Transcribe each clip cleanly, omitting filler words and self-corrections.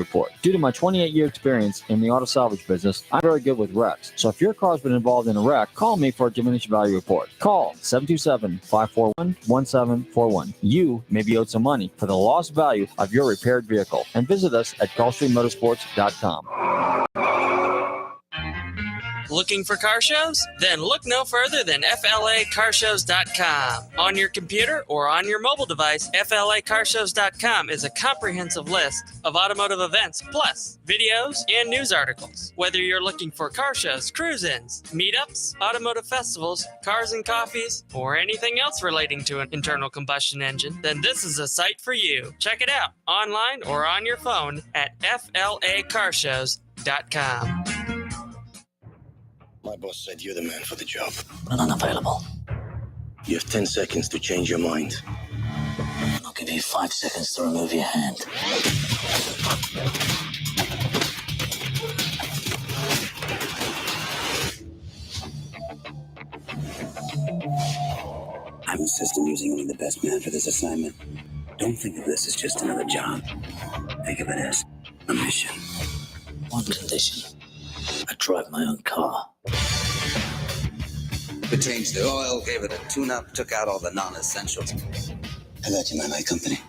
report. Due to my 28-year experience in the auto salvage business, I'm very good with wrecks. So if your car's been involved in a wreck, call me for a diminished value report. Call 727-541-1741. You may be owed some money for the lost value of your repaired vehicle. And visit us at GulfstreamMotorsports.com. Looking for car shows? Then look no further than FLACarshows.com. On your computer or on your mobile device, FLACarshows.com is a comprehensive list of automotive events, plus videos and news articles. Whether you're looking for car shows, cruise-ins, meetups, automotive festivals, cars and coffees, or anything else relating to an internal combustion engine, then this is a site for you. Check it out online or on your phone at FLACarshows.com. My boss said you're the man for the job. But unavailable. You have 10 seconds to change your mind. I'll give you 5 seconds to remove your hand. I insist on using only the best man for this assignment. Don't think of this as just another job. Think of it as a mission. One condition. I drive my own car. We changed the oil, gave it a tune-up, took out all the non-essentials. I got you my company.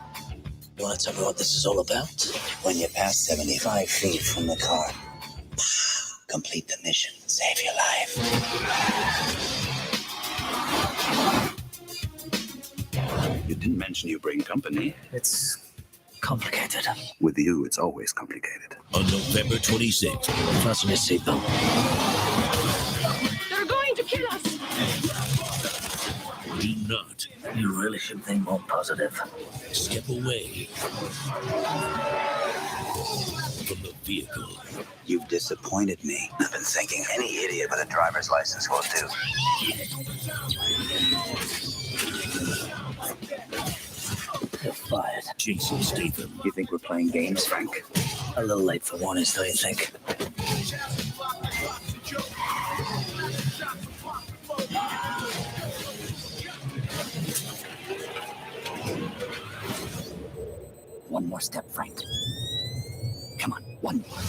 You want to tell me what this is all about? When you pass 75 feet from the car, complete the mission, save your life. You didn't mention you bring company. It's complicated. With you, it's always complicated. On November 26th. Fasten your seatbelt. They're going to kill us! Do not. You really should think more positive. Step away from the vehicle. You've disappointed me. I've been thinking any idiot with a driver's license will do. You're fired. Jason Statham. You think we're playing games, Frank? A little late for warnings, don't you think? One more step, Frank. Come on, one more.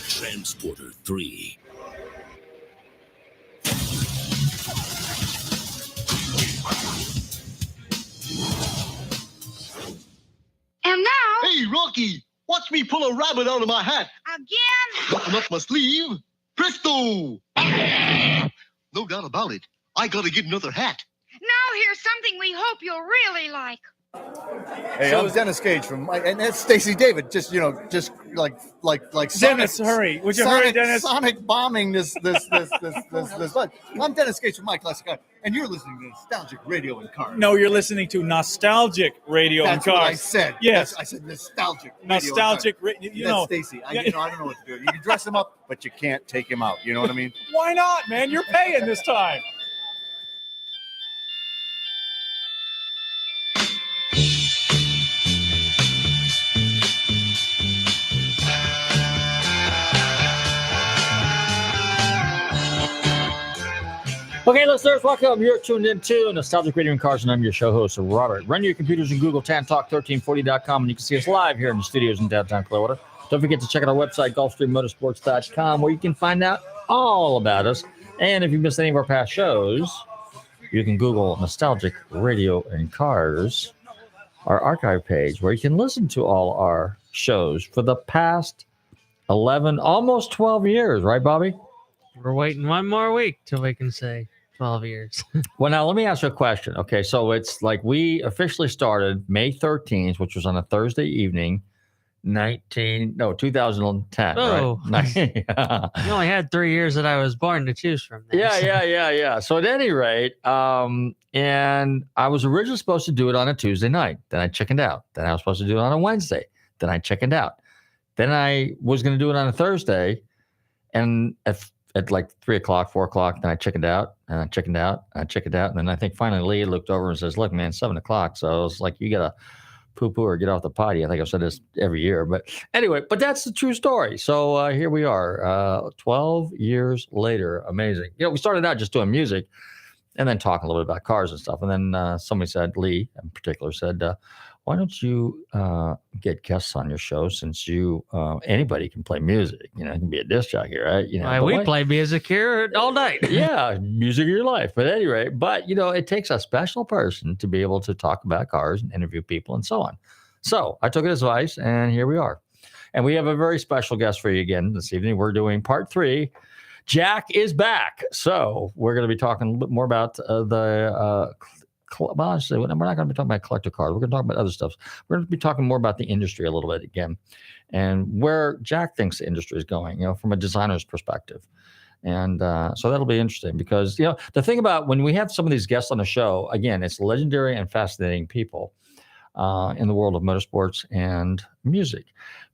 Transporter 3. And now... Hey, Rocky! Watch me pull a rabbit out of my hat. Again? Button up my sleeve. Presto! No doubt about it. I gotta get another hat. Now here's something we hope you'll really like. Hey, I'm Dennis Gage from, and that's Stacey David. Just like Dennis, hurry! Would you hurry, Dennis? Sonic bombing this. I'm Dennis Gage from My Classic Car, and you're listening to Nostalgic Radio and Cars. No, you're listening to Nostalgic Radio and Cars. That's what I said. Yes, I said nostalgic. Nostalgic. You know, Stacey. I don't know what to do. You can dress him up, but you can't take him out. You know what I mean? Why not, man? You're paying this time. Okay, listeners, welcome. You're tuned in to Nostalgic Radio and Cars, and I'm your show host, Robert. Run your computers and Google TANTalk1340.com, and you can see us live here in the studios in downtown Clearwater. Don't forget to check out our website, GulfstreamMotorsports.com, where you can find out all about us. And if you missed any of our past shows, you can Google Nostalgic Radio and Cars, our archive page, where you can listen to all our shows for the past 11, almost 12 years. Right, Bobby? We're waiting one more week till we can say 12 years. Well, now let me ask you a question. Okay, so it's like we officially started May 13th, which was on a Thursday evening, 2010. Oh, right? Yeah. You only had 3 years that I was born to choose from. There, Yeah. So at any rate, and I was originally supposed to do it on a Tuesday night. Then I chickened out. Then I was supposed to do it on a Wednesday. Then I chickened out. Then I was going to do it on a Thursday, and at like 3 o'clock, 4 o'clock, then I chickened out, and I chickened out, and I chickened out. And then I think finally Lee looked over and says, look, man, 7 o'clock. So I was like, you got to poo-poo or get off the potty. I think I've said this every year. But anyway, that's the true story. So here we are, 12 years later. Amazing. You know, we started out just doing music. and then talking a little bit about cars and stuff. And then somebody said, Lee in particular said, why don't you get guests on your show, since you anybody can play music, you know, it can be a disc jockey, right? You know, we play music here all night. Yeah, music of your life. But anyway, you know, it takes a special person to be able to talk about cars and interview people and so on. So I took his advice, and here we are. And we have a very special guest for you again this evening. We're doing part 3. Jack is back. So we're going to be talking a little bit more about we're not going to be talking about collector cars. We're going to talk about other stuff. We're going to be talking more about the industry a little bit again, and where Jack thinks the industry is going, you know, from a designer's perspective. And so that'll be interesting, because, you know, the thing about when we have some of these guests on the show, again, it's legendary and fascinating people in the world of motorsports and music.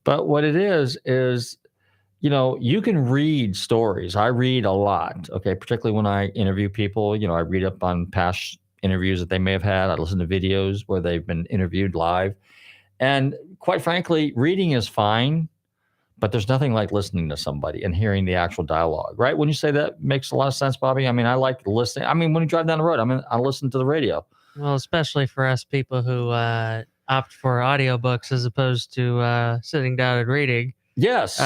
But what it is, you know, you can read stories. I read a lot, okay, particularly when I interview people. You know, I read up on past interviews that they may have had. I listen to videos where they've been interviewed live. And quite frankly, reading is fine, but there's nothing like listening to somebody and hearing the actual dialogue, right? When you say that, makes a lot of sense, Bobby. I mean, I like listening. I mean, when you drive down the road, I listen to the radio. Well, especially for us people who opt for audiobooks as opposed to sitting down and reading. Yes.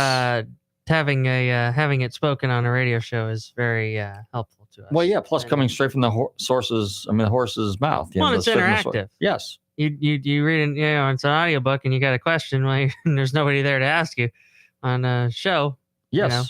Having it spoken on a radio show is very helpful to us. Well, yeah. Plus, coming straight from the the horse's mouth. You know, it's interactive. Yes. You read it, you know, it's an audiobook, and you got a question, well, there's nobody there to ask you on a show. Yes. You know,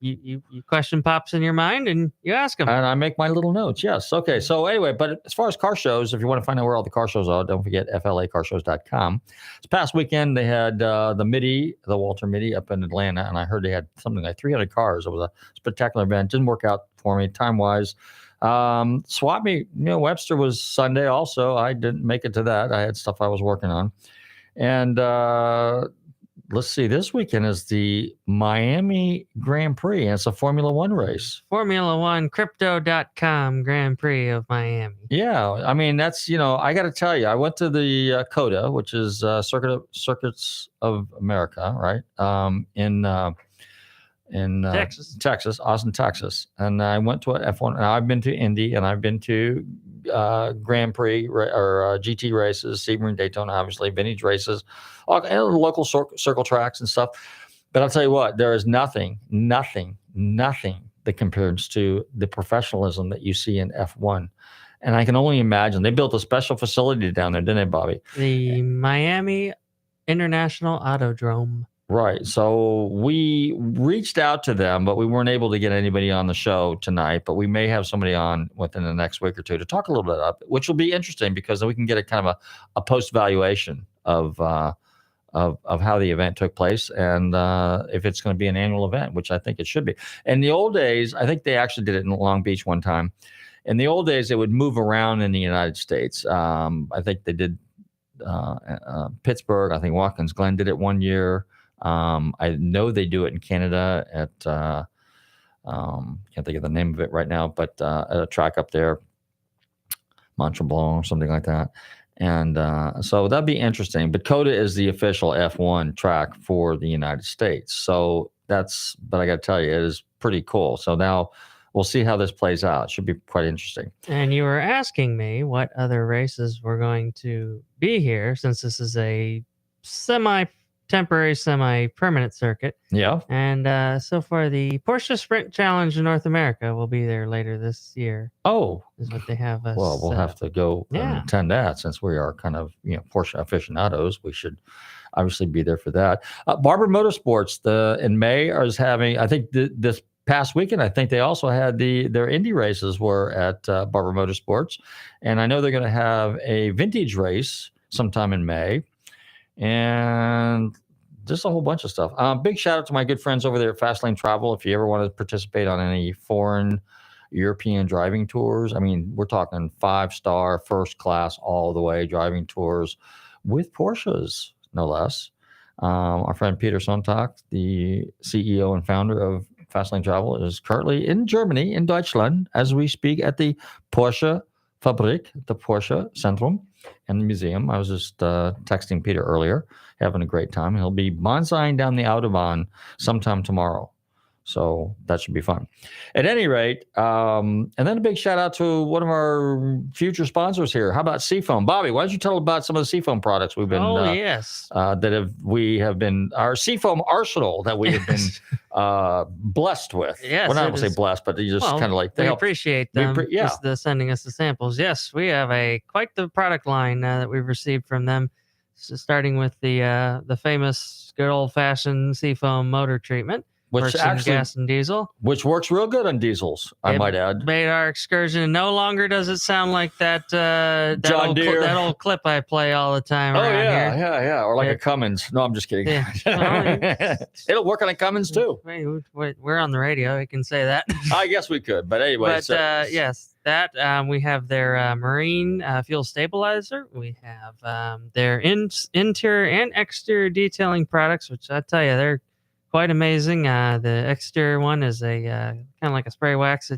you question pops in your mind, and you ask them. And I make my little notes. Yes. Okay. So anyway, but as far as car shows, if you want to find out where all the car shows are, don't forget FLAcarshows.com. This past weekend, they had the Walter Mitty up in Atlanta, and I heard they had something like 300 cars. It was a spectacular event. Didn't work out for me time-wise. Swap Meet, you know, Webster was Sunday also. I didn't make it to that. I had stuff I was working on. And let's see, this weekend is the Miami Grand Prix, and it's a Formula One race. Formula One, Crypto.com Grand Prix of Miami. Yeah, I mean, that's, you know, I got to tell you, I went to the COTA, which is Circuits of America, right? In Texas, Austin, Texas. And I went to a F1, and I've been to Indy, and I've been to Grand Prix or GT races, Sebring, Daytona, obviously, vintage races, and local circle tracks and stuff. But I'll tell you what, there is nothing that compares to the professionalism that you see in F1. And I can only imagine. They built a special facility down there, didn't they, Bobby? The Miami International Autodrome. Right. So we reached out to them, but we weren't able to get anybody on the show tonight. But we may have somebody on within the next week or two to talk a little bit up, which will be interesting, because then we can get a kind of a post valuation of how the event took place, and if it's going to be an annual event, which I think it should be. In the old days, I think they actually did it in Long Beach one time. In the old days, it would move around in the United States. I think they did Pittsburgh. I think Watkins Glen did it one year. I know they do it in Canada at can't think of the name of it right now, but at a track up there, Montreblon or something like that. And so that'd be interesting. But COTA is the official F1 track for the United States. So but I got to tell you, it is pretty cool. So now we'll see how this plays out. It should be quite interesting. And you were asking me what other races were going to be here, since this is a semi-temporary, semi-permanent circuit. Yeah. And so far, the Porsche Sprint Challenge in North America will be there later this year. Oh. Is what they have us. Well, we'll have to go and attend that, since we are kind of, you know, Porsche aficionados. We should obviously be there for that. Barber Motorsports in May is having, I think this past weekend, I think they also had their Indy races were at Barber Motorsports. And I know they're going to have a vintage race sometime in May. And just a whole bunch of stuff. Big shout out to my good friends over there at Fastlane Travel. If you ever want to participate on any foreign European driving tours, I mean, we're talking 5-star, first class, all the way driving tours with Porsches, no less. Our friend Peter Sonntag, the CEO and founder of Fastlane Travel, is currently in Germany, in Deutschland, as we speak, at the Porsche Fabrik, the Porsche Centrum, and the museum. I was just texting Peter earlier, having a great time. He'll be bonsaiing down the Autobahn sometime tomorrow. So that should be fun. At any rate, and then a big shout out to one of our future sponsors here. How about Seafoam? Bobby, why don't you tell about some of the Seafoam products we've been we have been our Seafoam arsenal that we have been blessed with. Yes, well, not going to say blessed, but you just kind of like we appreciate them sending us the samples. Yes, we have quite the product line that we've received from them. So starting with the famous good old fashioned Seafoam motor treatment. Which actually, gas and diesel. Which works real good on diesels, I might add. Made our Excursion. No longer does it sound like that John Deere. That old clip I play all the time around here. Yeah. Or like a Cummins. No, I'm just kidding. Yeah. It'll work on a Cummins too. We're on the radio. I can say that. I guess we could. But anyway. Yes, that we have their marine fuel stabilizer. We have their interior and exterior detailing products, which I tell you, they're quite amazing. The exterior one is a kind of like a spray wax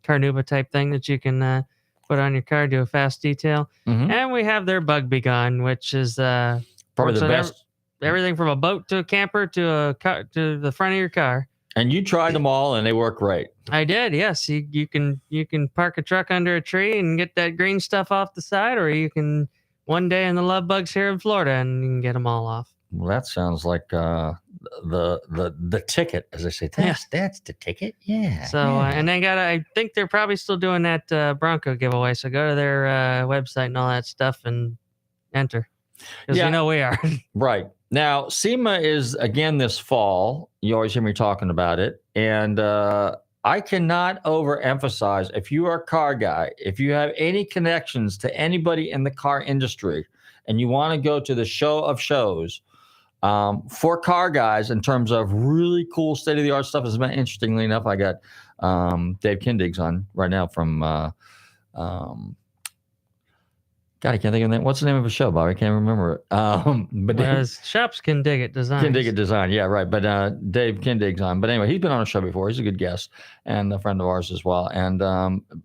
carnauba type thing that you can put on your car, do a fast detail. Mm-hmm. And we have their Bug Be Gone, which is probably the best. Everything from a boat to a camper to the front of your car. And you tried them all, and they work great. I did, yes. You can park a truck under a tree and get that green stuff off the side, or you can one day in the love bugs here in Florida and you can get them all off. Well, that sounds like the ticket, as I say. That's the ticket. Yeah. So and they I think they're probably still doing that Bronco giveaway. So go to their website and all that stuff and enter, because you know we are. Right. Now, SEMA is again this fall. You always hear me talking about it, and I cannot overemphasize, if you are a car guy, if you have any connections to anybody in the car industry, and you want to go to the show of shows. For car guys, in terms of really cool state-of-the-art stuff, has been, interestingly enough, I got Dave Kindig's on right now from God, I can't think of that. What's the name of the show, Bobby? I can't remember it. But Shops Can Dig It Design. Can Dig It Design, yeah, right. But Dave Kindig's on. But anyway, he's been on a show before. He's a good guest and a friend of ours as well. And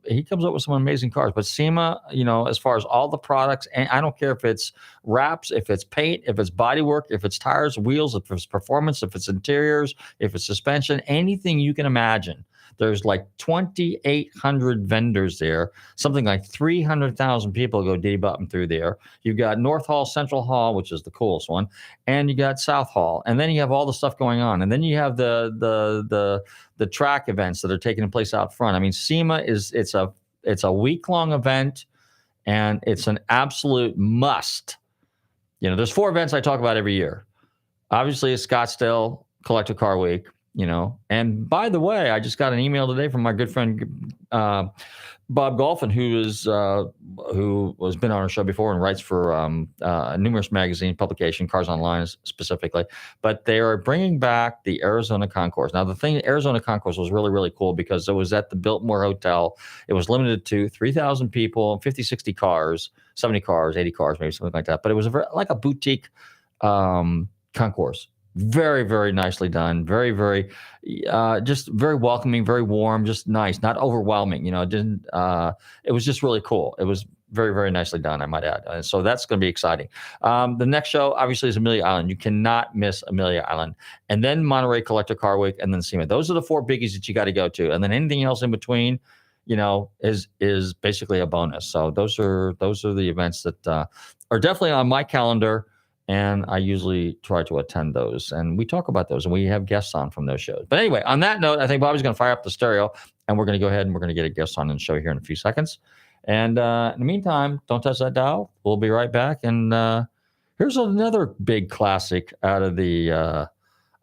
he comes up with some amazing cars. But SEMA, as far as all the products, and I don't care if it's wraps, if it's paint, if it's bodywork, if it's tires, wheels, if it's performance, if it's interiors, if it's suspension, anything you can imagine. There's like 2,800 vendors there. Something like 300,000 people go dee-bopping through there. You've got North Hall, Central Hall, which is the coolest one, and you got South Hall, and then you have all the stuff going on, and then you have the track events that are taking place out front. I mean, SEMA it's a week-long event, and it's an absolute must. There's 4 events I talk about every year. Obviously, it's Scottsdale Collector Car Week. And by the way, I just got an email today from my good friend Bob Golphin, who has been on our show before and writes for numerous magazine publication, Cars Online specifically. But they are bringing back the Arizona Concourse. Now, the Arizona Concourse was really, really cool because it was at the Biltmore Hotel. It was limited to 3,000 people, 50, 60 cars, 70 cars, 80 cars, maybe something like that. But it was like a boutique concourse. Very, very nicely done. Very, very, just very welcoming, very warm, just nice, not overwhelming. It was just really cool. It was very, very nicely done, I might add. So that's going to be exciting. The next show, obviously, is Amelia Island. You cannot miss Amelia Island. And then Monterey Collector Car Week, and then SEMA. Those are the 4 biggies that you got to go to. And then anything else in between, is basically a bonus. So those are the events that are definitely on my calendar. And I usually try to attend those. And we talk about those, and we have guests on from those shows. But anyway, on that note, I think Bobby's going to fire up the stereo, and we're going to go ahead and we're going to get a guest on the show here in a few seconds. And in the meantime, don't touch that dial. We'll be right back. And here's another big classic out of the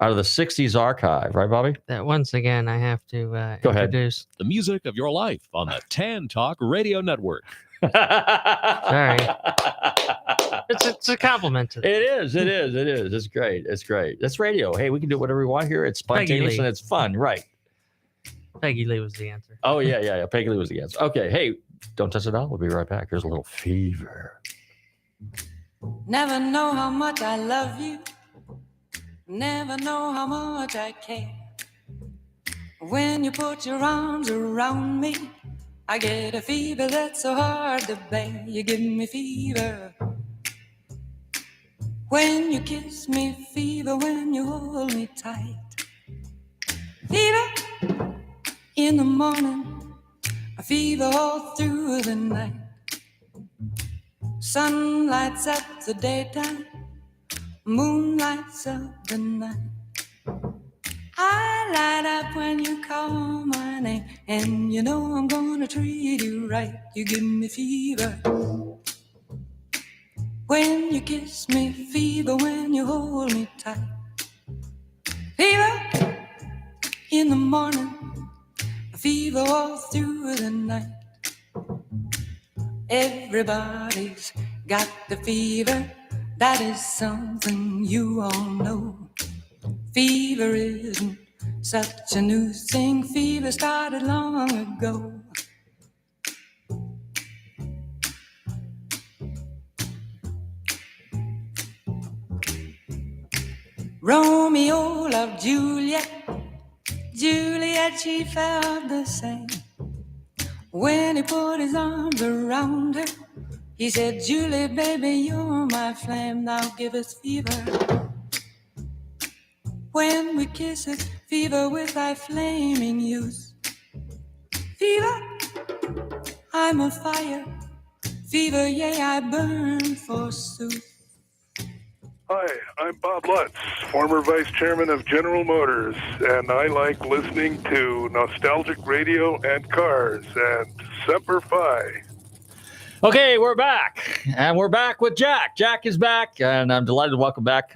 60s archive. Right, Bobby? That once again, I have to introduce the music of your life on the Tan Talk Radio Network. Sorry. It's a compliment to them. It is. It's great. It's radio. Hey, we can do whatever we want here. It's spontaneous and it's fun, right? Peggy Lee was the answer. Oh, yeah. Peggy Lee was the answer. Okay, hey, don't touch it all. We'll be right back. Here's a little Fever. Never know how much I love you. Never know how much I care. When you put your arms around me, I get a fever that's so hard to bear. You give me fever when you kiss me, fever when you hold me tight. Fever in the morning, a fever all through the night. Sun lights up the daytime, moon lights up the night. I light up when you call my name, and you know I'm gonna treat you right. You give me fever when you kiss me, fever when you hold me tight. Fever in the morning, fever all through the night. Everybody's got the fever, that is something you all know. Fever isn't such a new thing, fever started long ago. Romeo loved Juliet, Juliet, she felt the same. When he put his arms around her, he said, Julie, baby, you're my flame, now give us fever. When we kiss it, fever with thy flaming youth. Fever, I'm a fire. Fever, yea, I burn forsooth. Hi, I'm Bob Lutz, former vice chairman of General Motors, and I like listening to nostalgic radio and cars and Semper Fi. Okay, we're back, and we're back with Jack. Jack is back, and I'm delighted to welcome back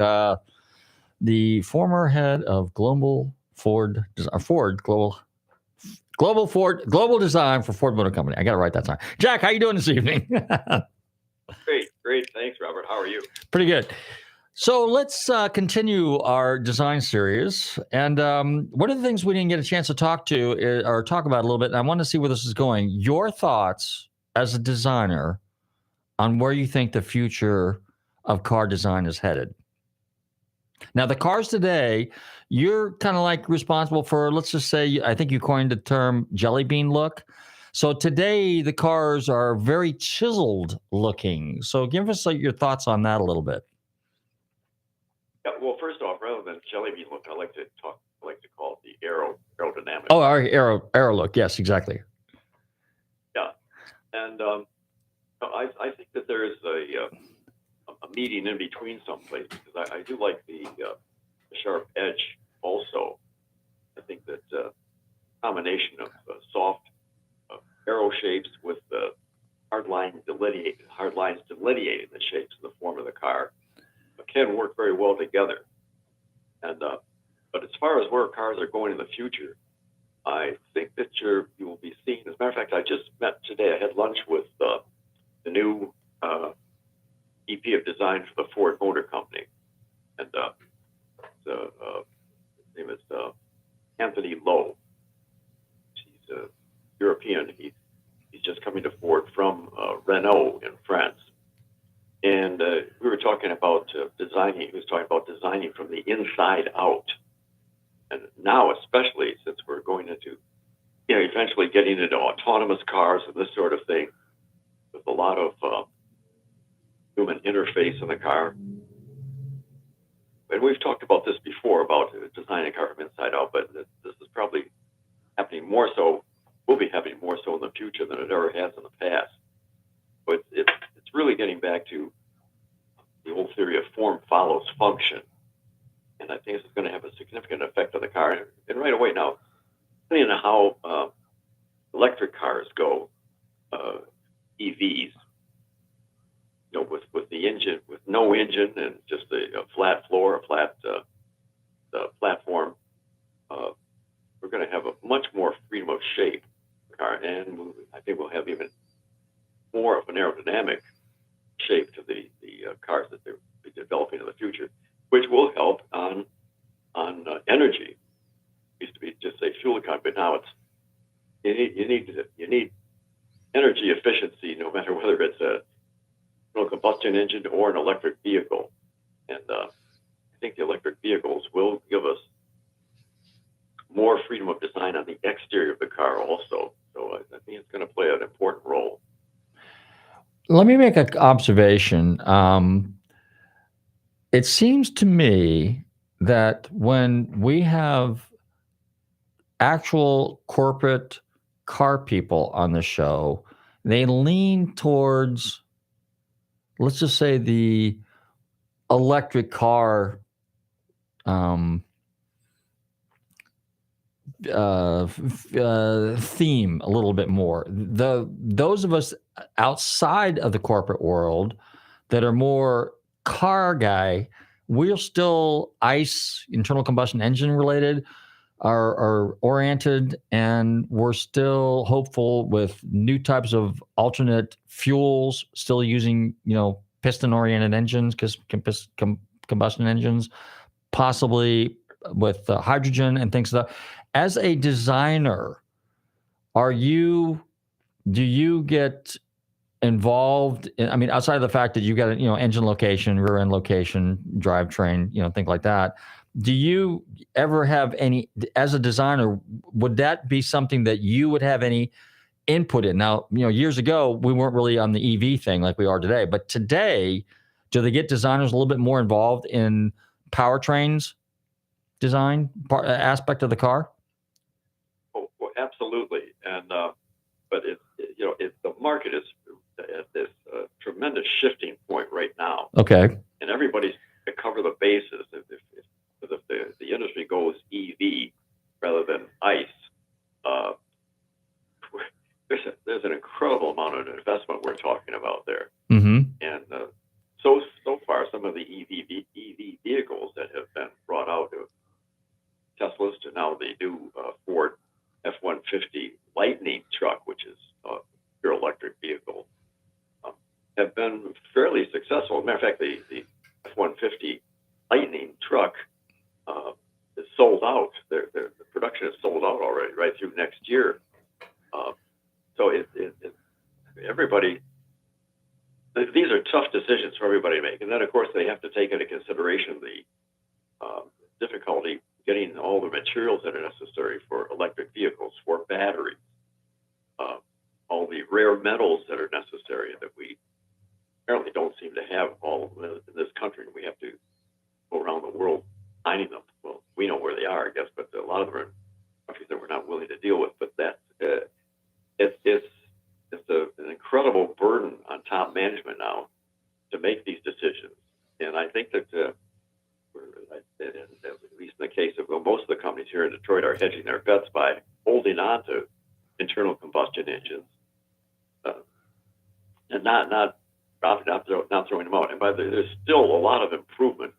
the former head of Global Design for Ford Motor Company. I got it right that time. Jack, how you doing this evening? Great. Thanks, Robert. How are you? Pretty good. So let's continue our design series. And one of the things we didn't get a chance to talk about a little bit, and I want to see where this is going. Your thoughts as a designer on where you think the future of car design is headed. Now, the cars today, you're kind of like responsible for, let's just say, I think you coined the term jelly bean look. So today, the cars are very chiseled looking. So give us your thoughts on that a little bit. Yeah, well, first off, rather than jelly bean look, I like to call it the aerodynamic. Oh, our aero look. Yes, exactly. Yeah, and I think that there is a meeting in between someplace, because I do like the sharp edge also. I think that combination of soft arrow shapes with hard lines delineating the shapes and the form of the car can work very well together. And but as far as where cars are going in the future, I think that you will be seeing. As a matter of fact, I just met today. I had lunch with the new EP of design for the Ford Motor Company, and his name is Anthony Lowe. He's a European. He's just coming to Ford from Renault in France, and we were talking about designing. He was talking about designing from the inside out, and now especially since we're going into, eventually getting into autonomous cars and this sort of thing, with a lot of human interface in the car. And we've talked about this before, about designing a car from inside out, but this is probably happening more so, will be happening more so in the future than it ever has in the past. But it's really getting back to the old theory of form follows function. And I think this is going to have a significant effect on the car. And right away now, depending on how electric cars go, EVs, with the engine, with no engine and just a flat floor, a flat platform, we're going to have a much more freedom of shape car, and I think we'll have even more of an aerodynamic shape to the cars that they're developing in the future, which will help on energy. It used to be just say fuel economy, but now it's you need energy efficiency, no matter whether it's a combustion engine or an electric vehicle. And I think the electric vehicles will give us more freedom of design on the exterior of the car also. So I think it's going to play an important role. Let me make an observation. It seems to me that when we have actual corporate car people on the show, they lean towards, let's just say, the electric car theme a little bit more. Those of us outside of the corporate world that are more car guy, we're still ICE, internal combustion engine related, are oriented, and we're still hopeful with new types of alternate fuels, still using, piston oriented engines, combustion engines, possibly with hydrogen and things like that. As a designer, do you get involved in, outside of the fact that you got engine location, rear end location, drivetrain, things like that, do you ever have any, as a designer, would that be something that you would have any input in? Now, years ago, we weren't really on the EV thing like we are today, but today, do they get designers a little bit more involved in powertrains design aspect of the car? Oh, well, absolutely. And, but if the market is at this tremendous shifting point right now. Okay. And everybody's to cover the bases. If the industry goes EV rather than ICE, there's an incredible amount of investment we're talking about there. Mm-hmm. And so far, some of the EV vehicles that have been brought out of Teslas to now the new Ford F-150 Lightning truck, which is a pure electric vehicle, have been fairly successful. As a matter of fact, the F-150 Lightning truck is sold out. The production is sold out already, right through next year. So everybody, these are tough decisions for everybody to make. And then, of course, they have to take into consideration the difficulty getting all the materials that are necessary for electric vehicles, for batteries, all the rare metals that are necessary that we apparently don't seem to have all in this country. We have to go around the world finding them. Well, we know where they are, I guess, but a lot of them are in countries that we're not willing to deal with. But that it's an incredible burden on top management now to make these decisions. And I think that, at least in the case of most of the companies here in Detroit, are hedging their bets by holding on to internal combustion engines and not throwing them out. And there's still a lot of improvement,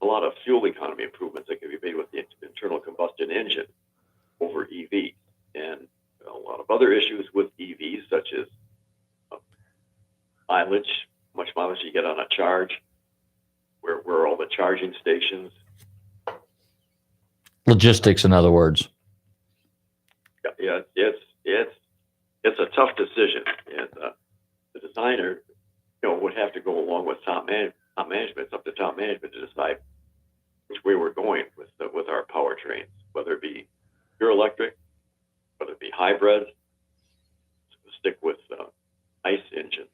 a lot of fuel economy improvements that can be made with the internal combustion engine over EV, and a lot of other issues with EVs, such as mileage, how much mileage you get on a charge, where are all the charging stations. Logistics, in other words. Yeah, it's a tough decision, and the designer, would have to go along with top management. It's up to top management to decide which way we're going with our powertrains, whether it be pure electric, whether it be hybrid, stick with ICE engines.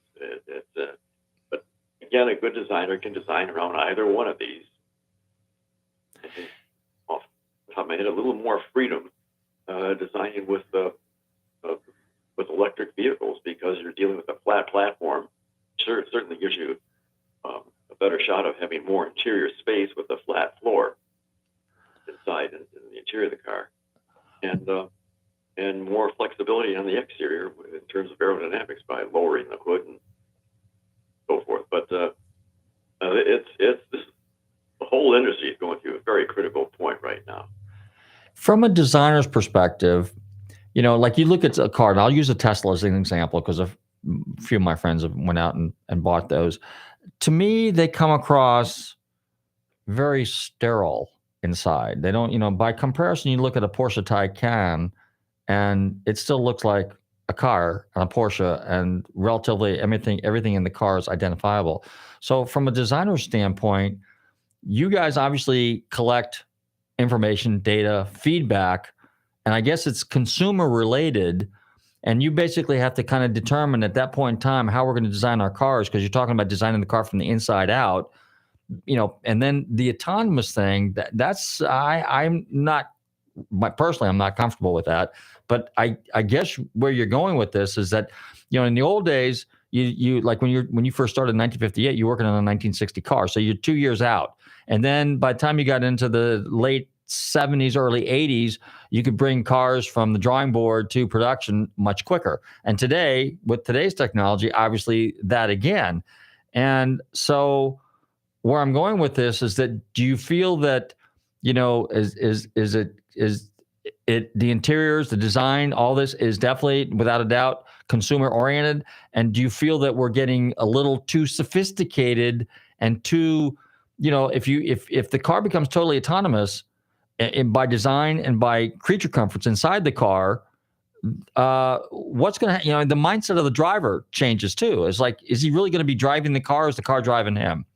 But again, a good designer can design around either one of these. I think off the top of my head, a little more freedom designing with electric vehicles, because you're dealing with a flat platform. Sure, it certainly gives you a better shot of having more interior space with a flat floor inside in the interior of the car, and more flexibility on the exterior in terms of aerodynamics by lowering the hood and so forth. But the whole industry is going through a very critical point right now. From a designer's perspective, like you look at a car, and I'll use a Tesla as an example because a few of my friends have went out and bought those. To me, they come across very sterile inside. They don't, by comparison, you look at a Porsche Taycan, and it still looks like a car and a Porsche, and relatively everything in the car is identifiable. So from a designer standpoint, you guys obviously collect information, data, feedback, and I guess it's consumer related. And you basically have to kind of determine at that point in time how we're going to design our cars, because you're talking about designing the car from the inside out, and then the autonomous thing, I'm not personally, I'm not comfortable with that. But I guess where you're going with this is that, in the old days, you like when you first started in 1958, you were working on a 1960 car, so you're 2 years out. And then by the time you got into the late 70s, early 80s, you could bring cars from the drawing board to production much quicker. And today, with today's technology, obviously that again. And so where I'm going with this is that, do you feel that, is it the interiors, the design, all this is definitely, without a doubt, consumer oriented? And do you feel that we're getting a little too sophisticated and too, if the car becomes totally autonomous and by design and by creature comforts inside the car, what's going to, the mindset of the driver changes too. It's like, is he really going to be driving the car, or is the car driving him?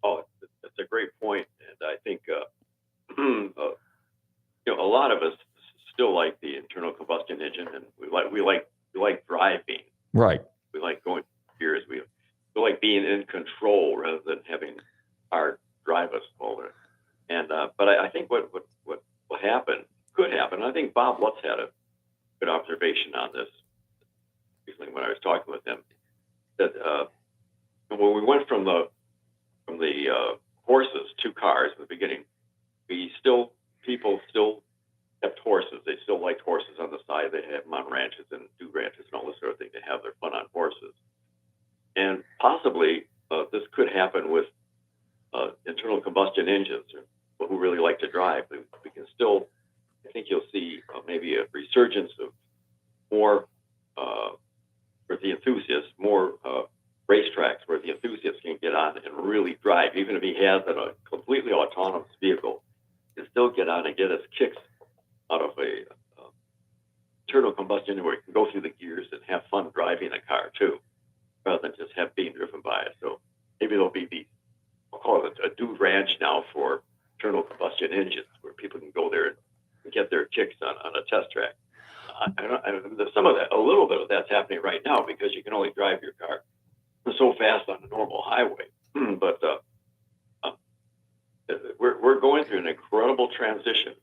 Oh, that's a great point. And I think, a lot of us still like the internal combustion engine, and we like driving. Right. We like going gears. We like being in control rather than having our drive us over. And but I think what will happen, could happen. I think Bob Lutz had a good observation on this recently when I was talking with him. That when we went from the horses to cars in the beginning, people still kept horses. They still liked horses on the side. They had them on ranches and do ranches and all this sort of thing to have their fun on horses. And possibly this could happen with internal combustion engines, or people who really like to drive. We can still, I think you'll see maybe a resurgence of more for the enthusiasts, more racetracks where the enthusiasts can get on and really drive. Even if he has a completely autonomous vehicle, he can still get on and get his kicks out of a internal combustion, where he can go through the gears and have fun driving a car too, rather than just being driven by it. So maybe there'll be I'll call it a dude ranch now for internal combustion engines, where people can go there and get their kicks on a test track. A little bit of that's happening right now, because you can only drive your car so fast on a normal highway. But we're going through an incredible transition.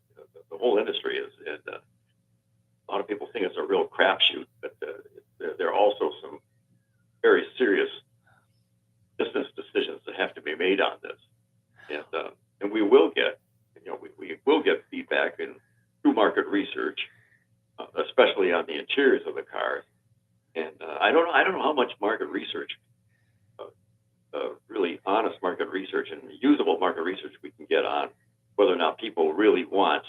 The whole industry is, and a lot of people think it's a real crapshoot, but there are also some very serious business decisions that have to be made on this, and we will get, we will get feedback through market research, especially on the interiors of the cars. And I don't know how much market research, really honest market research and usable market research, we can get on whether or not people really want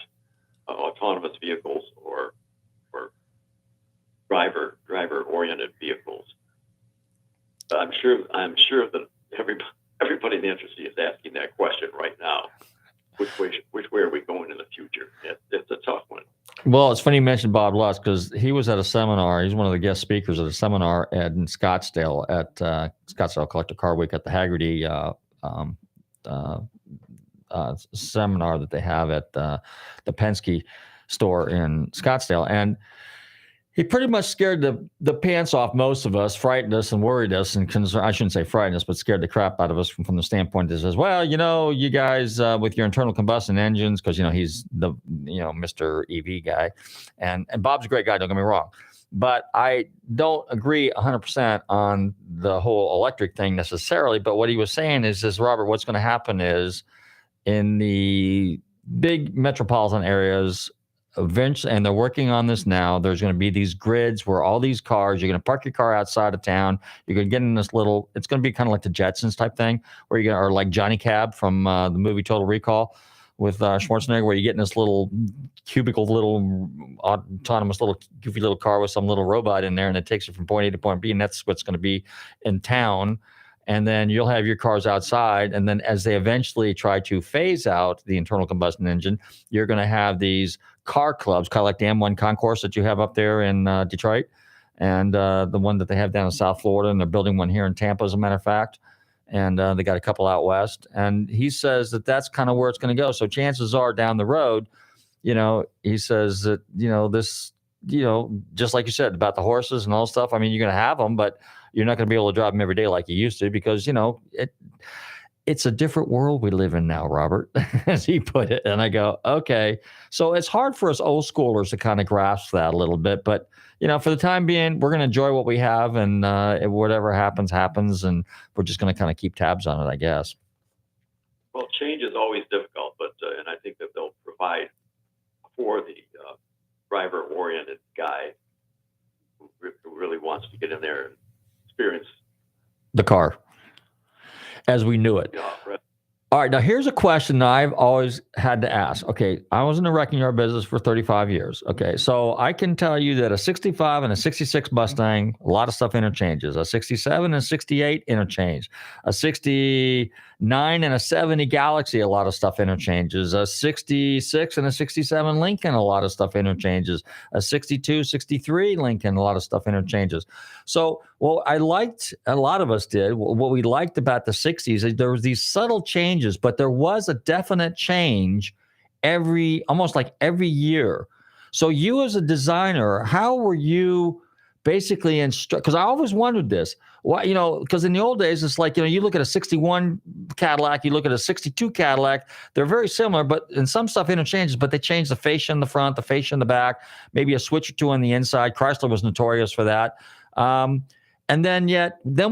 autonomous vehicles or driver-oriented vehicles. I'm sure that everybody in the industry is asking that question right now. Which way are we going in the future? It's a tough one. Well, it's funny you mentioned Bob Lutz, because he was at a seminar. He's one of the guest speakers at a seminar in Scottsdale at Scottsdale Collector Car Week at the Haggerty seminar that they have at the Penske store in Scottsdale. And he pretty much scared the pants off most of us, frightened us and worried us, and I shouldn't say frightened us, but scared the crap out of us from the standpoint that says, well, you guys with your internal combustion engines, because, he's the, Mr. EV guy. And Bob's a great guy, don't get me wrong. But I don't agree 100% on the whole electric thing necessarily. But what he was saying is Robert, what's going to happen is in the big metropolitan areas, eventually, and they're working on this now, there's going to be these grids where all these cars, you're going to park your car outside of town, you're going to get in this little, it's going to be kind of like the Jetsons type thing, where you're going to, or like Johnny Cab from the movie Total Recall with Schwarzenegger, where you get in this little cubicle, little autonomous little goofy little car with some little robot in there, and it takes you from point A to point B, and that's what's going to be in town. And then you'll have your cars outside, and then as they eventually try to phase out the internal combustion engine, you're going to have these car clubs, kind of like the M1 Concourse that you have up there in Detroit, and the one that they have down in South Florida, and they're building one here in Tampa, as a matter of fact, and they got a couple out west. And he says that that's kind of where it's going to go. So chances are down the road, he says that, this, just like you said about the horses and all stuff, I mean, you're going to have them, but you're not going to be able to drive them every day like you used to, because, it's a different world we live in now, Robert, as he put it. And I go, okay. So it's hard for us old schoolers to kind of grasp that a little bit. But, for the time being, we're going to enjoy what we have, and whatever happens, happens. And we're just going to kind of keep tabs on it, I guess. Well, change is always difficult, but and I think that they'll provide for the driver-oriented guy who really wants to get in there and experience the car as we knew it. Right. All right, now here's a question that I've always had to ask. Okay, I was in the wrecking yard business for 35 years. Okay, so I can tell you that a 65 and a 66 Mustang, a lot of stuff interchanges. A 67 and a 68 interchange. A 69 and a 70 Galaxy, a lot of stuff interchanges. A 66 and a 67 Lincoln, a lot of stuff interchanges. A 62, 63 Lincoln, a lot of stuff interchanges. So what I liked, a lot of us did, what we liked about the 60s is there was these subtle changes, but there was a definite change almost like every year. So you as a designer, how were you basically because I always wondered this. Why, because in the old days, it's like, you look at a 61 Cadillac, you look at a 62 Cadillac, they're very similar, but in some stuff interchanges, but they change the fascia in the front, the fascia in the back, maybe a switch or two on the inside. Chrysler was notorious for that. And then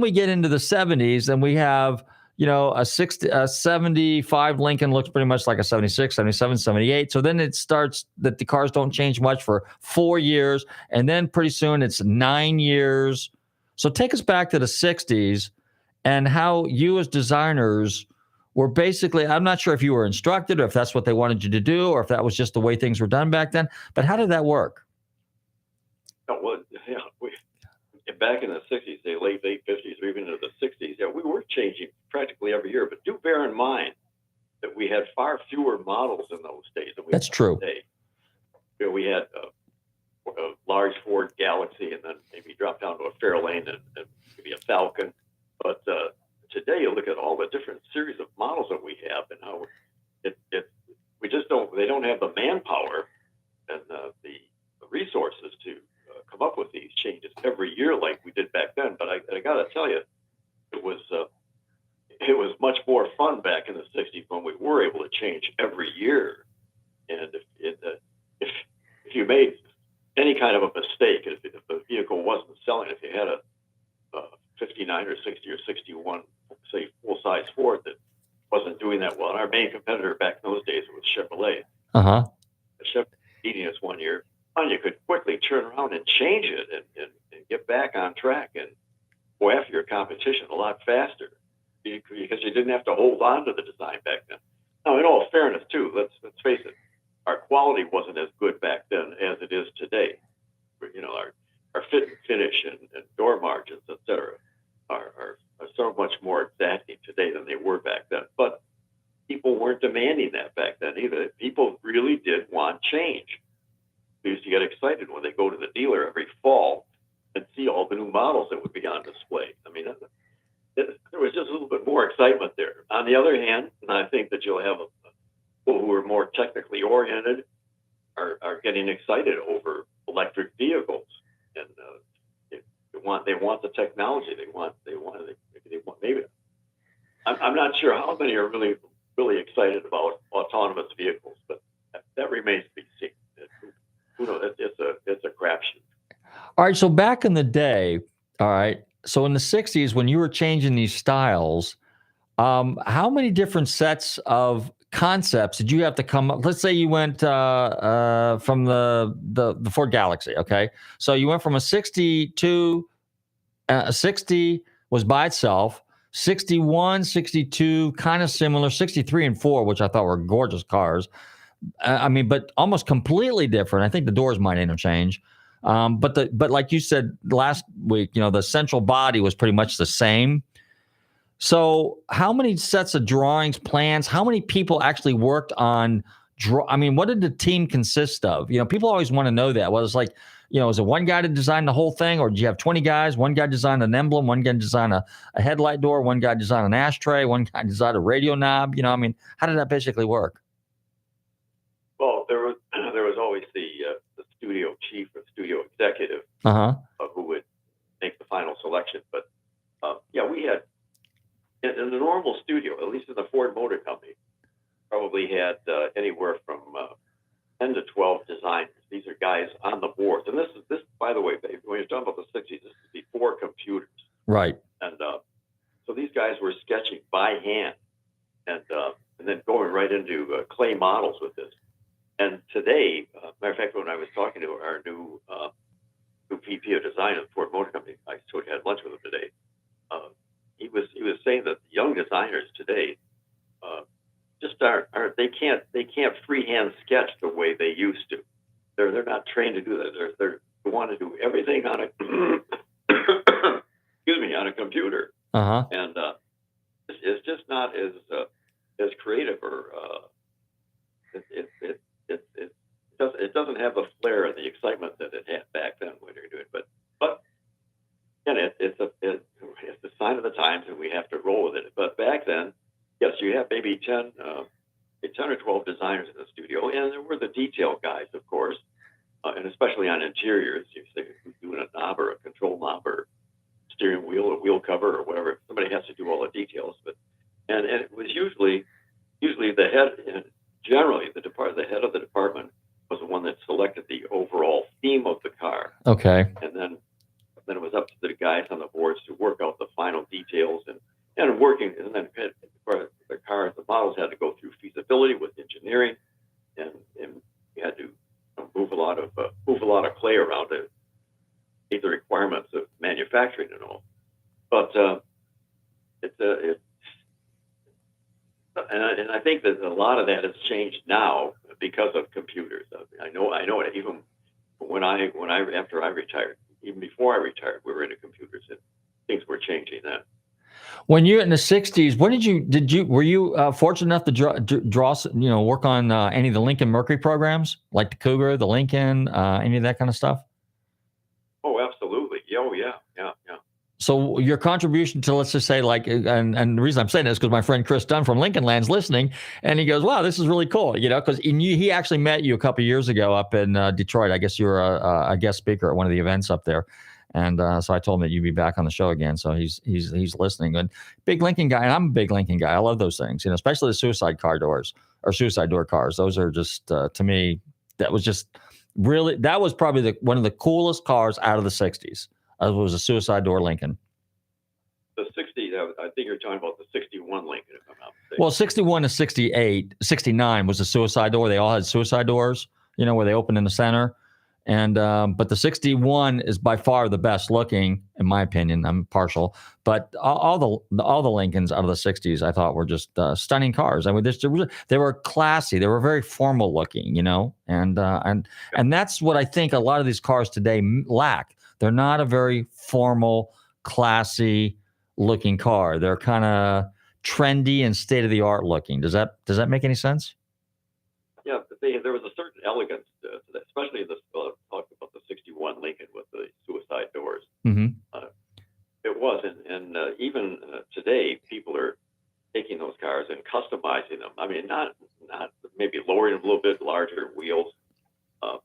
we get into the 70s and we have, a 75 Lincoln looks pretty much like a 76, 77, 78. So then it starts that the cars don't change much for 4 years. And then pretty soon it's 9 years. So take us back to the 60s and how you as designers were basically, I'm not sure if you were instructed or if that's what they wanted you to do or if that was just the way things were done back then. But how did that work? Oh, well, yeah, back in the 60s, the late 50s, or even into the 60s, we were changing practically every year. But do bear in mind that we had far fewer models in those days than we That's have true. today. We had a large Ford Galaxy, and then maybe drop down to a Fairlane and maybe a Falcon. But today, you look at all the different series of models that we have, and how we just don't. They don't have the manpower and the resources to come up with these changes every year like we did back then. But I got to tell you, it was much more fun back in the 60s when we were able to change every year. And if you made any kind of a mistake, if the vehicle wasn't selling, if you had a 59 or 60 or 61, say, full-size Ford that wasn't doing that well, and our main competitor back in those days was Chevrolet. Uh-huh. Chevrolet beating us one year, and you could quickly turn around and change it and get back on track and go after your competition a lot faster because you didn't have to hold on to the design back then. Now, in all fairness, too, let's face it, our quality wasn't as good back then as it is today. Our fit and finish and door margins, et cetera, are so much more exacting today than they were back then. But people weren't demanding that back then either. People really did want change. We used to get excited when they go to the dealer every fall and see all the new models that would be on display. I mean, there was just a little bit more excitement there. On the other hand, and I think that you'll have people who are more technically oriented are getting excited over electric vehicles, and they want the technology. They want maybe. I'm not sure how many are really excited about autonomous vehicles, but that remains to be seen. Who knows? It's a crapshoot. All right. So back in the day, all right. So in the 60s, when you were changing these styles, how many different sets of concepts did you have to come up? Let's say you went from the Ford Galaxy. Okay. So you went from a 62, 60 was by itself, 61, 62, kind of similar, 63 and 4, which I thought were gorgeous cars. But almost completely different. I think the doors might interchange. But like you said last week, the central body was pretty much the same. So how many sets of drawings, plans, how many people actually worked on what did the team consist of? People always want to know that. Well, it's like, is it one guy to design the whole thing, or do you have 20 guys? One guy designed an emblem, one guy designed a headlight door, one guy designed an ashtray, one guy designed a radio knob. How did that basically work? Well, there was always the studio chief or studio executive who would make the final selection. But we had in the normal studio, at least in the Ford Motor Company, probably had anywhere from 10 to 12 designers. These are guys on the boards. And this, by the way, Dave, when you're talking about the 60s, this is before computers. Right. And so these guys were sketching by hand and then going right into clay models with this. And today, matter of fact, when I was talking to our new VP of design of the Ford Motor Company, I sort of had lunch with him today. He was saying that the young designers today just they can't freehand sketch the way they used to. They're not trained to do that. They want to do everything on a excuse me, on a computer. Uh-huh. And it's just not as creative or it doesn't have the flair and the excitement that it had back then when you're doing it. But again, it's a sign of the times, and we have to roll with it. But back then, yes, you have maybe 10 or 12 designers in the studio, and there were the detail guys, of course, and especially on interiors. You say doing a knob or a control knob or steering wheel or wheel cover or whatever. Somebody has to do all the details, and it was usually the head, and generally the head of the department was the one that selected the overall theme of the car. Okay. And then it was up to the guys on the boards to work out the final details and working. And then the models had to go through feasibility with engineering, and you had to move a lot of clay around to meet the requirements of manufacturing and all. But and I think that a lot of that has changed now because of computers. I know it. Even after I retired, even before I retired, we were into computers, and things were changing then. When you're in the 60s, when were you fortunate enough to draw work on any of the Lincoln Mercury programs, like the Cougar, the Lincoln, any of that kind of stuff? Oh, absolutely. Oh, yeah. So your contribution to, let's just say, like, and the reason I'm saying this is because my friend Chris Dunn from Lincoln Land's listening, and he goes, "Wow, this is really cool," because he actually met you a couple of years ago up in Detroit. I guess you were a guest speaker at one of the events up there, and so I told him that you'd be back on the show again. So he's listening. And big Lincoln guy, and I'm a big Lincoln guy. I love those things, especially the suicide door cars. Those are just to me, that was probably one of the coolest cars out of the 60s. It was a suicide door Lincoln. The 60, I think you're talking about the 61 Lincoln, if I'm not mistaken. Well, 61 to 68, 69 was a suicide door. They all had suicide doors, where they open in the center. And but the 61 is by far the best looking, in my opinion. I'm partial, but all the Lincolns out of the 60s I thought were just stunning cars. I mean, they were classy. They were very formal looking, and that's what I think a lot of these cars today lack. They're not a very formal, classy looking car. They're kind of trendy and state of the art looking. Does that make any sense? Yeah, there was a certain elegance to that, especially in this talking about the 61 Lincoln with the suicide doors. Mm-hmm. It was, and even today, people are taking those cars and customizing them. I mean, not maybe lowering them a little bit, larger wheels,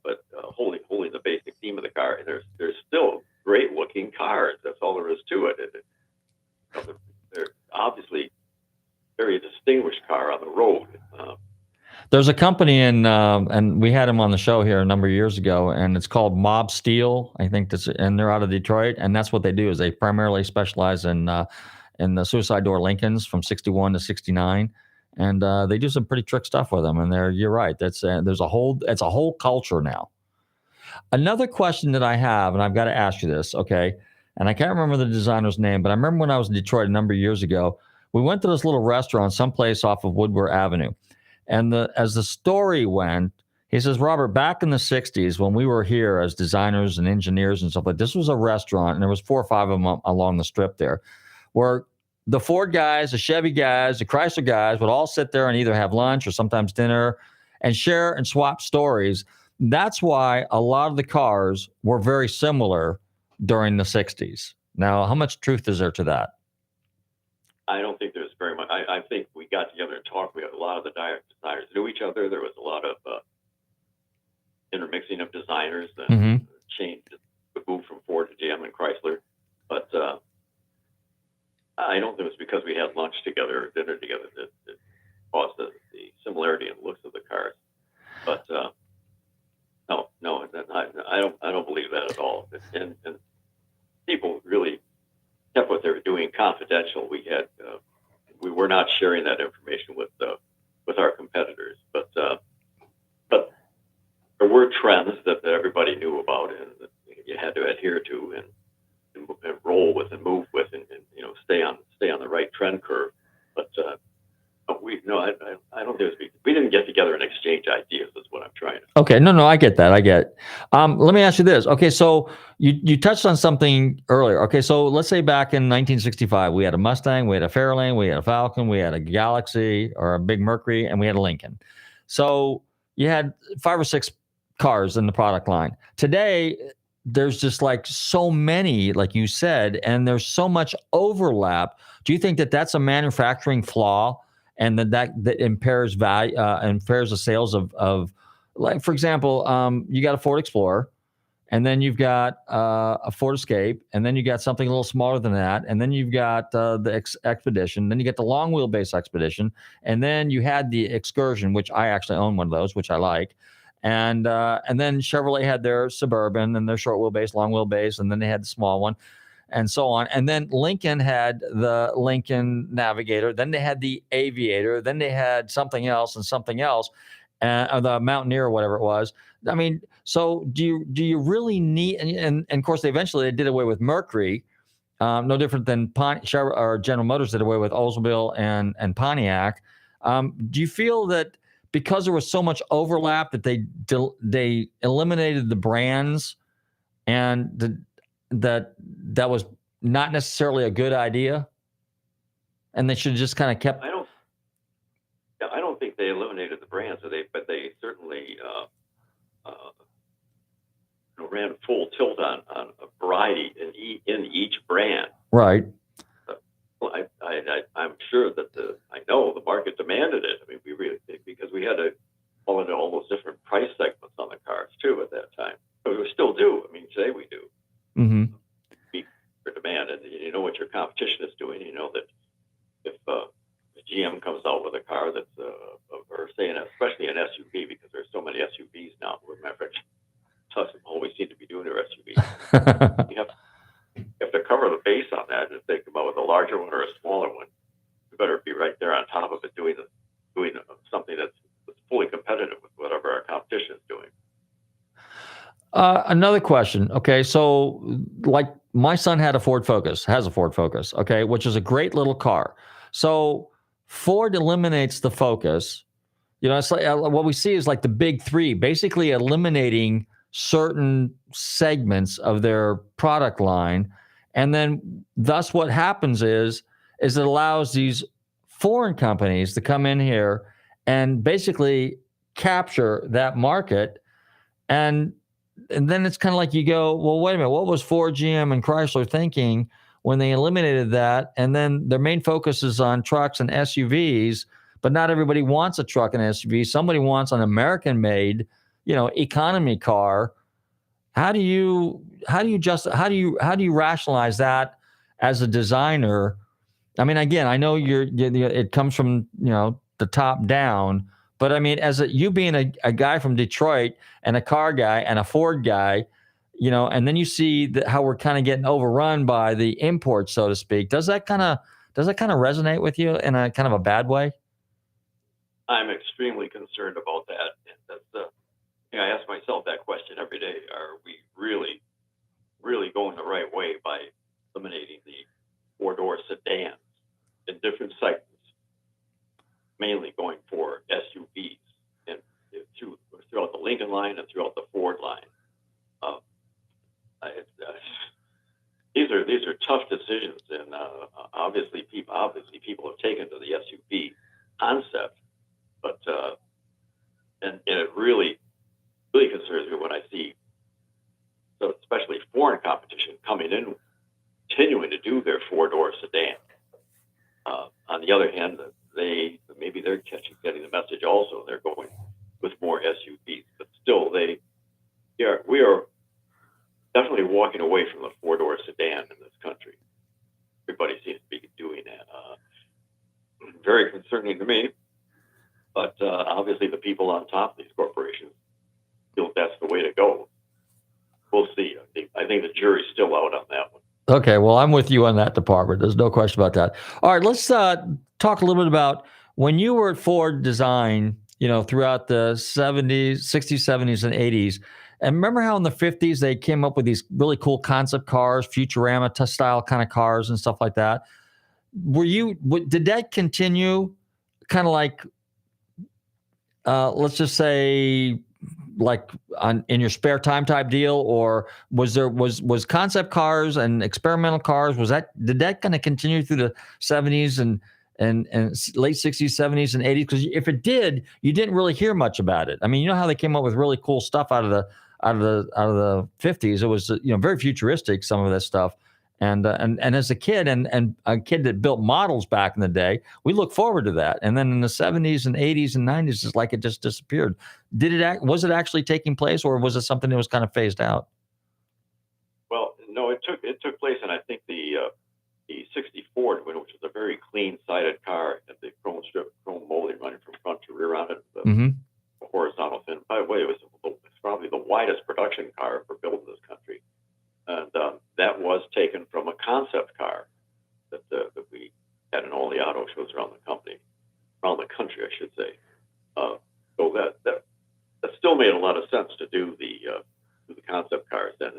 but holding the basic theme of the car. And there's still great looking cars. That's all there is to it. They're obviously very distinguished car on the road. There's a company and we had him on the show here a number of years ago, and it's called Mob Steel. I think and they're out of Detroit, and that's what they do is they primarily specialize in the suicide door Lincolns from 61 to 69. And they do some pretty trick stuff with them. And you're right. It's a whole culture now. Another question that I have, and I've got to ask you this, okay? And I can't remember the designer's name, but I remember when I was in Detroit a number of years ago, we went to this little restaurant someplace off of Woodward Avenue. And as the story went, he says, Robert, back in the 60s when we were here as designers and engineers and stuff like this was a restaurant, and there was 4 or 5 of them along the strip there, where the Ford guys, the Chevy guys, the Chrysler guys would all sit there and either have lunch or sometimes dinner and share and swap stories. That's why a lot of the cars were very similar during the 60s. Now, how much truth is there to that? I don't think there's very much. I think we got together and talked. We had a lot of the designers knew each other. There was a lot of intermixing of designers and changed the move from Ford to GM and Chrysler. But I don't think it was because we had lunch of it that caused the similarity in the looks of the cars. But no, I don't believe that at all. And people really kept what they were doing confidential. We were not sharing that information with our competitors, but there were trends that everybody knew about and that you had to adhere to and roll with and move with and stay on the right trend curve. But I don't think we didn't get together and exchange ideas. Is what I'm trying to. Okay, no, I get that. I get. Let me ask you this. Okay, so you touched on something earlier. Okay, so let's say back in 1965, we had a Mustang, we had a Fairlane, we had a Falcon, we had a Galaxy or a big Mercury, and we had a Lincoln. So you had 5 or 6 cars in the product line. Today, there's just like so many, like you said, and there's so much overlap. Do you think that that's a manufacturing flaw, and that impairs value, impairs the sales of, like, for example, you got a Ford Explorer, and then you've got a Ford Escape, and then you got something a little smaller than that, and then you've got the Expedition, then you get the long wheelbase Expedition, and then you had the Excursion, which I actually own one of those, which I like. And then Chevrolet had their Suburban and their short wheelbase, long wheelbase, and then they had the small one, and so on. And then Lincoln had the Lincoln Navigator, then they had the Aviator, then they had something else and something else, or the Mountaineer or whatever it was. I mean, so do you really need? And of course, they eventually did away with Mercury, no different than General Motors did away with Oldsmobile and Pontiac. Do you feel that because there was so much overlap that they eliminated the brands, and that was not necessarily a good idea, and they should have just kind of kept? I don't think they eliminated the brands, but they certainly ran full tilt on a variety in each brand. Right. Well, I'm sure that I know the market demanded it. I mean, we really did, because we had to fall into all those different price segments on the cars too at that time. But we still do. I mean, today we do. Mm-hmm. For demand, and you know what your competition is doing. You know that if GM comes out with a car that's, or say, especially an SUV, because there's so many SUVs now. Matter of fact, Tucson always seem to be doing their SUVs. You have to cover the base on that, and if they come out with a larger one or a smaller one, you better be right there on top of it, doing something that's fully competitive with whatever our competition is doing. Another question. Okay, so like my son has a Ford Focus, okay, which is a great little car. So Ford eliminates the Focus. It's like what we see is like the big three, basically eliminating certain segments of their product line. And then thus what happens is it allows these foreign companies to come in here and basically capture that market. And then it's kind of like you go, well, wait a minute, what was Ford, GM, and Chrysler thinking when they eliminated that? And then their main focus is on trucks and SUVs, but not everybody wants a truck and SUV. Somebody wants an American-made, economy car. How do you rationalize that as a designer? I mean, again, I know it comes from the top down, but I mean, you being a guy from Detroit and a car guy and a Ford guy, and then you see how we're kind of getting overrun by the imports, so to speak. Does that kind of resonate with you in a kind of a bad way? I'm extremely concerned about that. That's I ask myself that question every day. Are we really, really going the right way by eliminating the four-door sedans in different segments, mainly going for SUVs and throughout the Lincoln line and throughout the Ford line? These are tough decisions, and obviously people have taken to the SUV concept, but and it really concerns me when I see, so especially foreign competition coming in, continuing to do their four-door sedan. On the other hand, maybe they're getting the message also. They're going with more SUVs, but still we are definitely walking away from the four-door sedan in this country. Everybody seems to be doing that. I'm very concerned concerning to me. But obviously, the people on top of these corporations feel that's the way to go. We'll see. I think the jury's still out on that one. Okay, well, I'm with you on that department. There's no question about that. All right, let's talk a little bit about when you were at Ford Design, throughout the 70s, 60s, 70s, and 80s. And remember how in the 50s they came up with these really cool concept cars, Futurama style kind of cars and stuff like that? Did that continue kind of like, let's just say, like in your spare time type deal, or was concept cars and experimental cars, did that kind of continue through the 70s and late 60s, 70s, and 80s? Because if it did, you didn't really hear much about it. I mean, you know how they came up with really cool stuff out of the 50s. It was very futuristic, some of this stuff. And as a kid and a kid that built models back in the day, we look forward to that. And then in the 70s and 80s and 90s, it's like it just disappeared. Was it actually taking place, or was it something that was kind of phased out? Well, no, it took place, and I think the 60 Ford, which was a very clean-sided car, had the chrome molding running from front to rear on it, the horizontal fin. By the way, it's probably the widest production car ever built in this country. And that was taken from a concept car that we had in all the auto shows around the country, I should say. So that still made a lot of sense to do the concept cars then,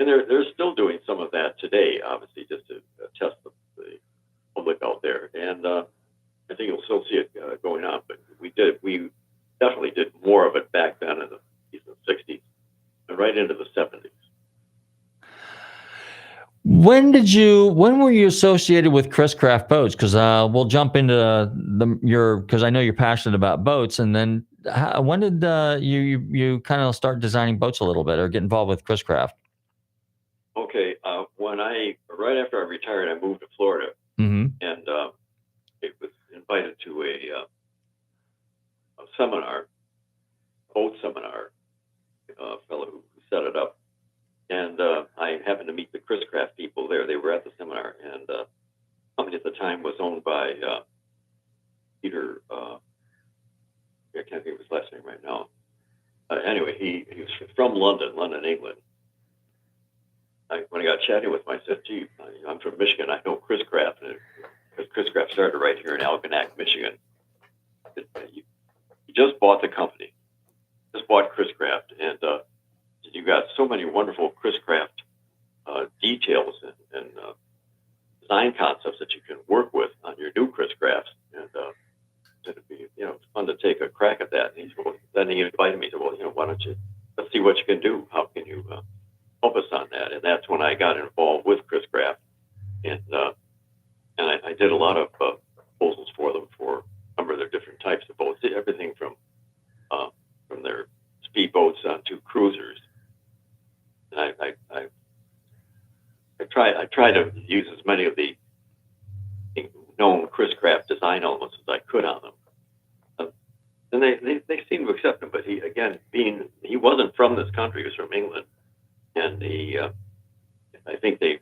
and they're still doing some of that today, obviously, just to test the public out there. And I think you'll still see it going on. But we definitely did more of it back then in the 60s and right into the 70s. When were you associated with Chris Craft Boats? Because we'll jump into because I know you're passionate about boats. And then when did you kind of start designing boats a little bit or get involved with Chris Craft? Okay, right after I retired, I moved to Florida, and it was invited to a seminar, boat seminar, a fellow who set it up. And I happened to meet the Chris Craft people there. They were at the seminar, and the company at the time was owned by Peter. I can't think of his last name right now. Anyway, he was from London, England. When I got chatting with him, I said, "Gee, I'm from Michigan. I know Chris Craft, because Chris Craft started right here in Algonac, Michigan. He just bought the company, just bought Chris Craft, and." You've got so many wonderful Chris Craft details and design concepts that you can work with on your new Chris Crafts, and it'd be it's fun to take a crack at that. And then he invited me to why don't you let's see what you can do? How can you help us on that? And that's when I got involved with Chris Craft, and I did a lot of proposals for them for a number of their different types of boats, everything from their speedboats to cruisers. I try to use as many of the known Chris Craft design elements as I could on them, and they seem to accept him. But he wasn't from this country; he was from England, and I think he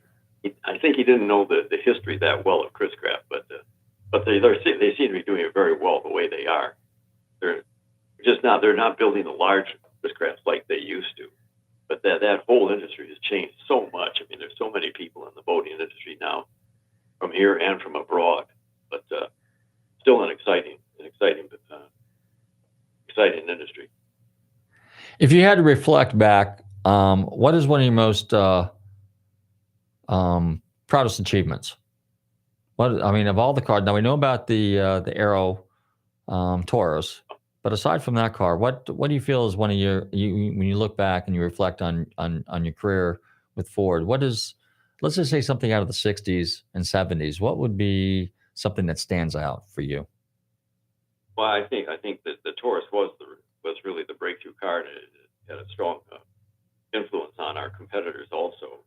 didn't know the history that well of Chris Craft, but they seem to be doing it very well the way they are. They're not building the large Chris Crafts like they used to. But that whole industry has changed so much. I mean, there's so many people in the boating industry now, from here and from abroad. But still an exciting industry. If you had to reflect back, what is one of your most proudest achievements? Of all the cars, now we know about the Aero Taurus. But aside from that car, what do you feel is one of when you look back and you reflect on your career with Ford, let's just say something out of the 60s and 70s, what would be something that stands out for you? Well, I think that the Taurus was really the breakthrough car, and it had a strong influence on our competitors also.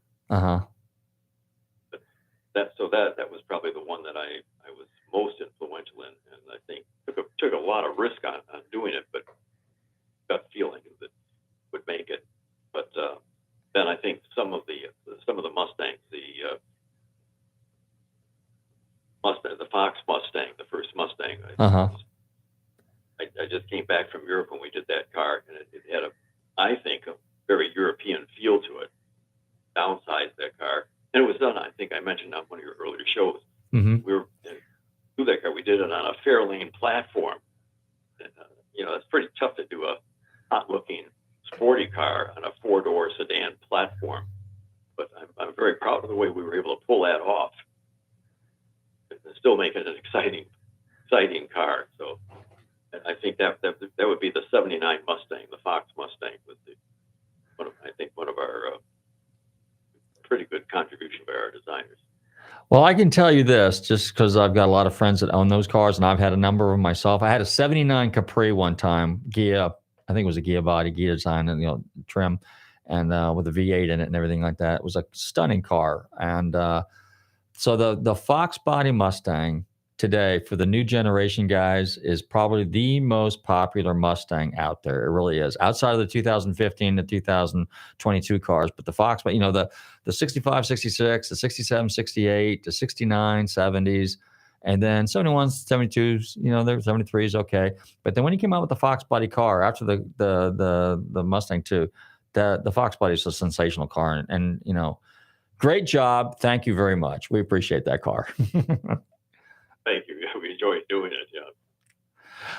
That was probably the one that I was most influential in, and I think took a lot of risk on doing it, but got feeling that would make it. But then I think some of the Mustangs, the Fox Mustang, the first Mustang, Uh-huh. I just came back from Europe when we did that car, and it had I think, a very European feel to it. Downsized that car, and it was done. I think I mentioned on one of your earlier shows. Mm-hmm. We were do that car. We did it on a Fairlane platform. And, it's pretty tough to do a hot-looking sporty car on a four-door sedan platform. But I'm very proud of the way we were able to pull that off and still make it an exciting car. So I think that would be the '79 Mustang, the Fox Mustang, was one of our pretty good contribution by our designers. Well, I can tell you this, just because I've got a lot of friends that own those cars, and I've had a number of them myself. I had a '79 Capri one time, Ghia, I think it was a Ghia body, Ghia design, and trim, and with a V8 in it and everything like that. It was a stunning car, and so the Fox body Mustang today for the new generation guys is probably the most popular Mustang out there. It really is, outside of the 2015 to 2022 cars. But the Fox, the 65, 66, the 67, 68, the 69, 70s, and then 71s, 72s, their 73s, okay. But then when he came out with the Fox body car after the Mustang 2, the Fox body is a sensational car, and great job. Thank you very much. We appreciate that car. Thank you. We enjoyed doing it. Yeah.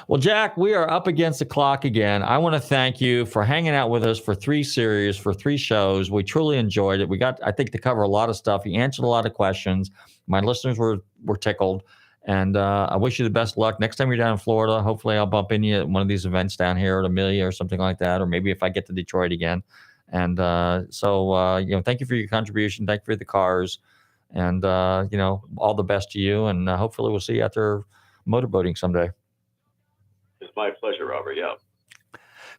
Well, Jack, we are up against the clock again. I want to thank you for hanging out with us for 3 series, for 3 shows. We truly enjoyed it. We got, I think, to cover a lot of stuff. You answered a lot of questions. My listeners were tickled. And I wish you the best luck. Next time you're down in Florida, hopefully I'll bump into you at one of these events down here at Amelia or something like that, or maybe if I get to Detroit again. And thank you for your contribution. Thank you for the cars. And, all the best to you. And hopefully we'll see you out there motorboating someday. It's my pleasure, Robert. Yeah.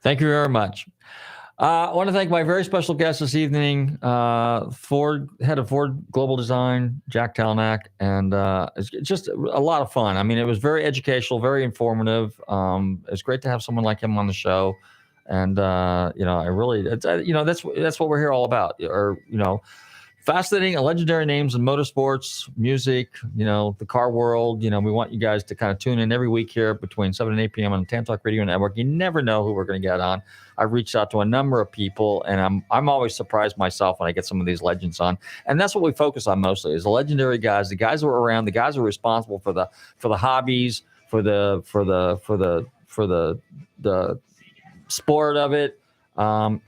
Thank you very much. I want to thank my very special guest this evening, head of Ford Global Design, Jack Talnack. And it's just a lot of fun. I mean, it was very educational, very informative. It's great to have someone like him on the show. And, I really, that's what we're here all about. Fascinating and legendary names in motorsports, music, the car world. We want you guys to kind of tune in every week here between 7 and 8 p.m. on the TAN Talk Radio Network. You never know who we're going to get on. I've reached out to a number of people, and I'm always surprised myself when I get some of these legends on. And that's what we focus on mostly, is the legendary guys, the guys who are around, the guys who are responsible for the hobbies, for the sport of it,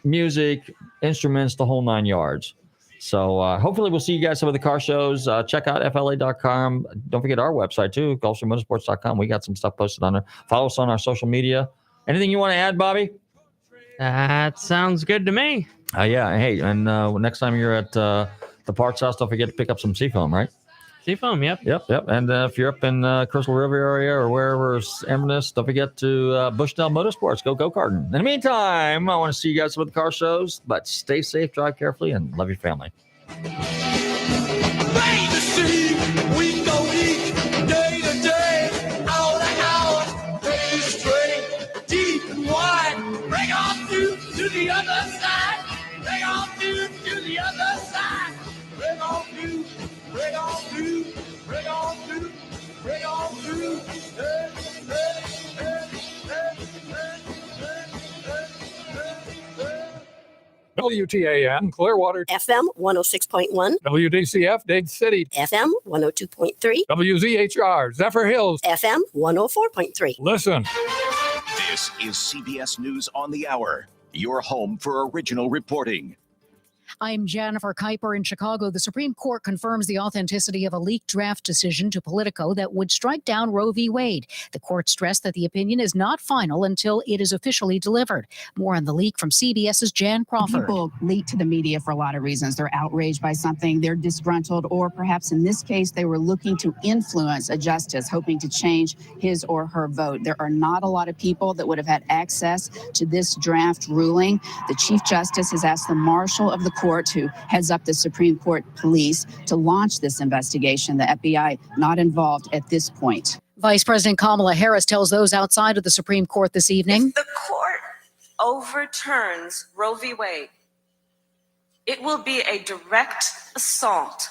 music, instruments, the whole 9 yards. So hopefully we'll see you guys some of the car shows. Check out FLA.com. Don't forget our website too, GulfstreamMotorsports.com. We got some stuff posted on there. Follow us on our social media. Anything you want to add, Bobby? That sounds good to me. Yeah. Hey, and next time you're at the parts house, don't forget to pick up some Seafoam, right? Seafoam, yep. Yep. And if you're up in Crystal River area or wherever Inverness, don't forget to Bushdale Motorsports. Go-karting. In the meantime, I want to see you guys with the car shows, but stay safe, drive carefully, and love your family. We go eat day to day, hour to hour, day straight, deep and wide. Bring on through to the other side. Bring on through to the other side. Bring on through. Bring on through, bring on through, bring on through. WTAN, Clearwater. FM 106.1. WDCF, Dade City. FM 102.3. WZHR, Zephyrhills. FM 104.3. Listen. This is CBS News on the Hour, your home for original reporting. I'm Jennifer Kuiper in Chicago. The Supreme Court confirms the authenticity of a leaked draft decision to Politico that would strike down Roe v. Wade. The court stressed that the opinion is not final until it is officially delivered. More on the leak from CBS's Jan Crawford. People leak to the media for a lot of reasons. They're outraged by something, they're disgruntled, or perhaps in this case, they were looking to influence a justice, hoping to change his or her vote. There are not a lot of people that would have had access to this draft ruling. The Chief Justice has asked the Marshal of the Court, who heads up the Supreme Court Police, to launch this investigation. The FBI not involved at this point. Vice President Kamala Harris tells those outside of the Supreme Court this evening. If the court overturns Roe v. Wade, it will be a direct assault